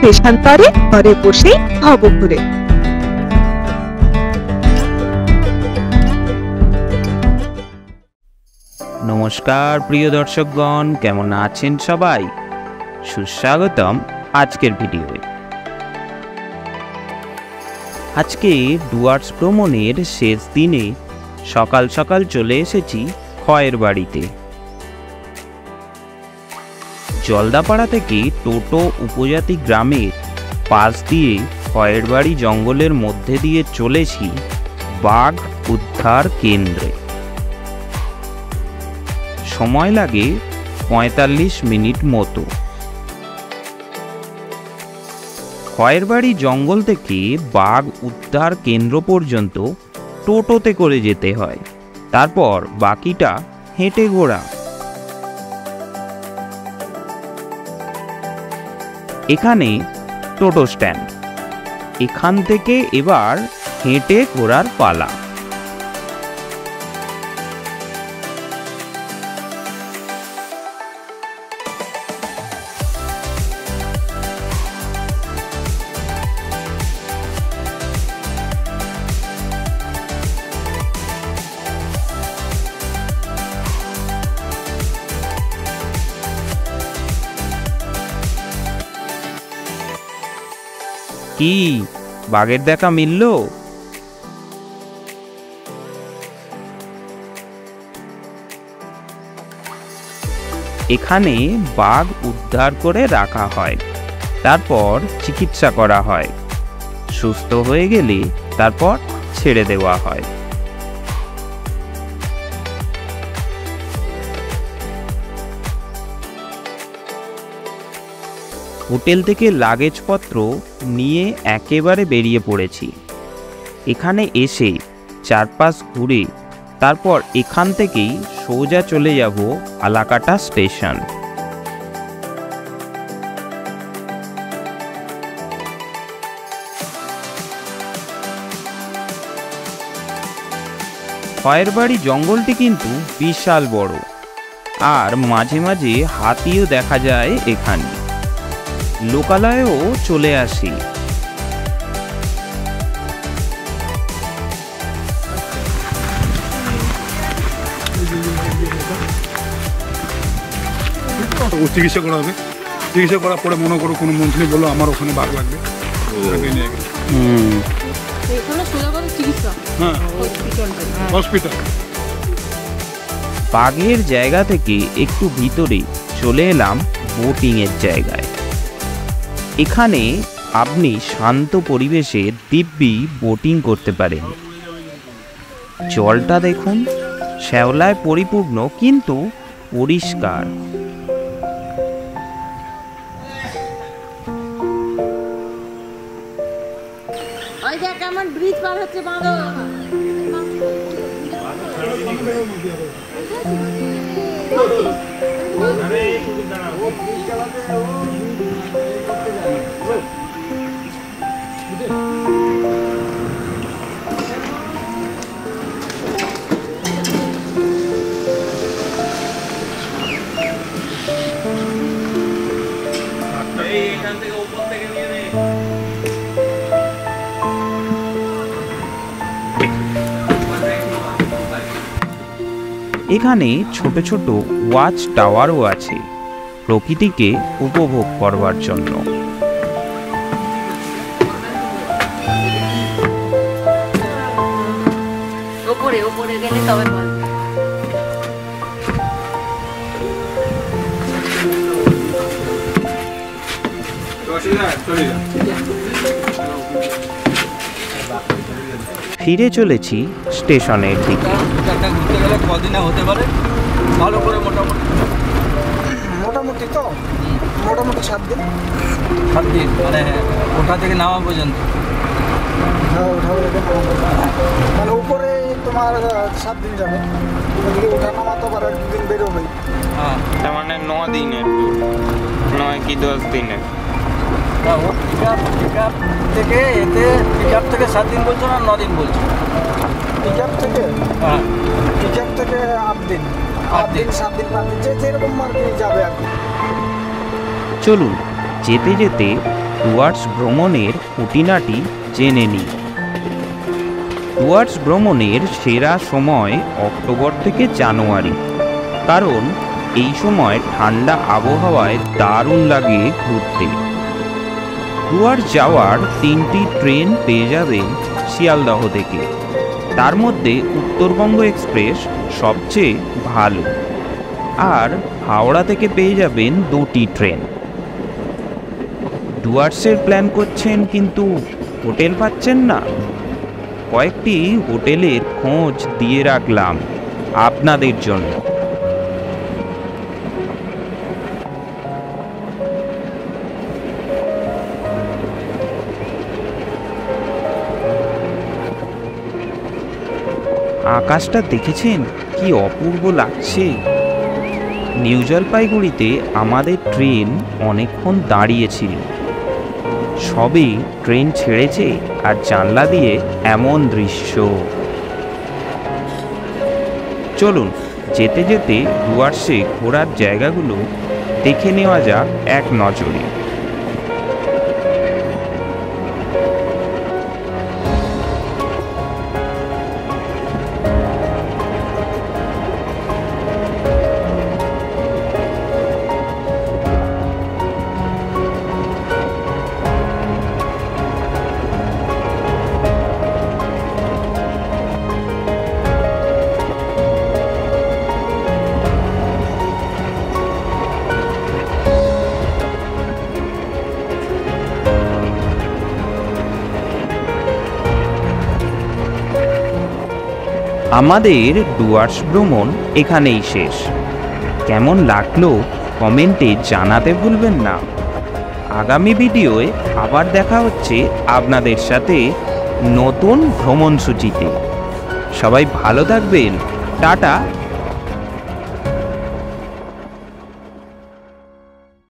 দেশান্তরে ঘরে বসে ভবঘুরে। নমস্কার প্রিয় দর্শকগণ, কেমন আছেন সবাই? সুস্বাগতম আজকের ভিডিওয়ে। আজকে ডুয়ার্স ভ্রমণের শেষ দিনে সকাল সকাল চলে এসেছি খয়ের বাড়িতে। জলদাপাড়া থেকে টোটো উপজাতি গ্রামের পাশ দিয়ে খয়ের বাড়ি জঙ্গলের মধ্যে দিয়ে চলেছি বাঘ উদ্ধার কেন্দ্রে। সময় লাগে ৪৫ মিনিট মতো। খয়ের বাড়ি জঙ্গল থেকে বাঘ উদ্ধার কেন্দ্র পর্যন্ত টোটোতে করে যেতে হয়, তারপর বাকিটা হেঁটে ঘোরা। এখানে টোটো স্ট্যান্ড, এখান থেকে এবার হেঁটে ঘোরার পালা। কি বাঘের দেখা মিলল? এখানে বাঘ উদ্ধার করে রাখা হয়, তারপর চিকিৎসা করা হয়। সুস্থ হয়ে গেলে তারপর ছেড়ে দেওয়া হয়। হোটেল থেকে লাগেজপত্র নিয়ে একেবারে বেরিয়ে পড়েছি। এখানে এসে চারপাশ ঘুরে তারপর এখান থেকেই সোজা চলে যাব আলাকাটা স্টেশন। খয়ের বাড়ি জঙ্গলটি কিন্তু বিশাল বড়, আর মাঝে মাঝে হাতিও দেখা যায়। এখানে লোকালয়েও চলে আসি। চিকিৎসা করা হবে, চিকিৎসা করার পরে মনে করো কোনো মন্ত্রী বললো আমার ওখানে বাঘ লাগবে, হসপিটাল। বাঘের জায়গা থেকে একটু ভিতরে চলে এলাম বোটিং এর জায়গায়। এখানে আপনি শান্ত পরিবেশে দিব্যি বোটিং করতে পারেন। জলটা দেখুন, শ্যাওলায় পরিপূর্ণ কিন্তু পরিষ্কার। ব্রিজ পার হচ্ছে এখানে ছোট ছোট ওয়াচ টাওয়ারও আছে প্রকৃতিকে উপভোগ করবার জন্য। ফিরে চলেছি স্টেশনের দিকে। কদিনে হতে পারে ভালো করে? মোটামুটি তো মোটামুটি 7 দিন। 7 দিন মানে ওঠা থেকে নামা পর্যন্ত? হ্যাঁ, ওঠা মানে উপরে তোমার 7 দিন যাবে, ওদিকে ওঠা নামা তো আবার 2 দিন বেরোবে। হ্যাঁ, তার মানে 9 দিনের, 9 কি 10 দিনের। পিক আপ থেকে এতে পিক আপ থেকে 7 দিন বলছো না 9 দিন বলছো? পিক আপ থেকে, হ্যাঁ, পিক আপ থেকে 8 দিন, 8 দিন 7 দিন 5 দিন যেরকম আর কি যাবে আর কি। চলুন যেতে যেতে ডুয়ার্স ভ্রমণের খুঁটিনাটি জেনে নিই। ডুয়ার্স ভ্রমণের সেরা সময় অক্টোবর থেকে জানুয়ারি, কারণ এই সময় ঠান্ডা আবহাওয়ায় দারুণ লাগে ঘুরতে। ডুয়ার্স যাওয়ার 3টি ট্রেন পেয়ে যাবেন শিয়ালদহ থেকে, তার মধ্যে উত্তরবঙ্গ এক্সপ্রেস সবচেয়ে ভালো, আর হাওড়া থেকে পেয়ে যাবেন 2টি ট্রেন। ডুয়ার্সের প্ল্যান করছেন কিন্তু হোটেল পাচ্ছেন না? কয়েকটি হোটেলের খোঁজ দিয়ে রাখলাম আপনাদের জন্য। আকাশটা দেখেছেন কি অপূর্ব লাগছে। নিউ জলপাইগুড়িতে আমাদের ট্রেন অনেকক্ষণ দাঁড়িয়েছিল, সবে ট্রেন ছেড়েছে আর জানলা দিয়ে এমন দৃশ্য। চলুন যেতে যেতে ডুয়ার্সে ঘোরার জায়গাগুলো দেখে নেওয়া যাক এক নজরে। আমাদের ডুয়ার্স ভ্রমণ এখানেই শেষ। কেমন লাগলো কমেন্টে জানাতে ভুলবেন না। আগামী ভিডিওয়ে আবার দেখা হচ্ছে আপনাদের সাথে নতুন ভ্রমণ সূচিতে। সবাই ভালো থাকবেন। টাটা।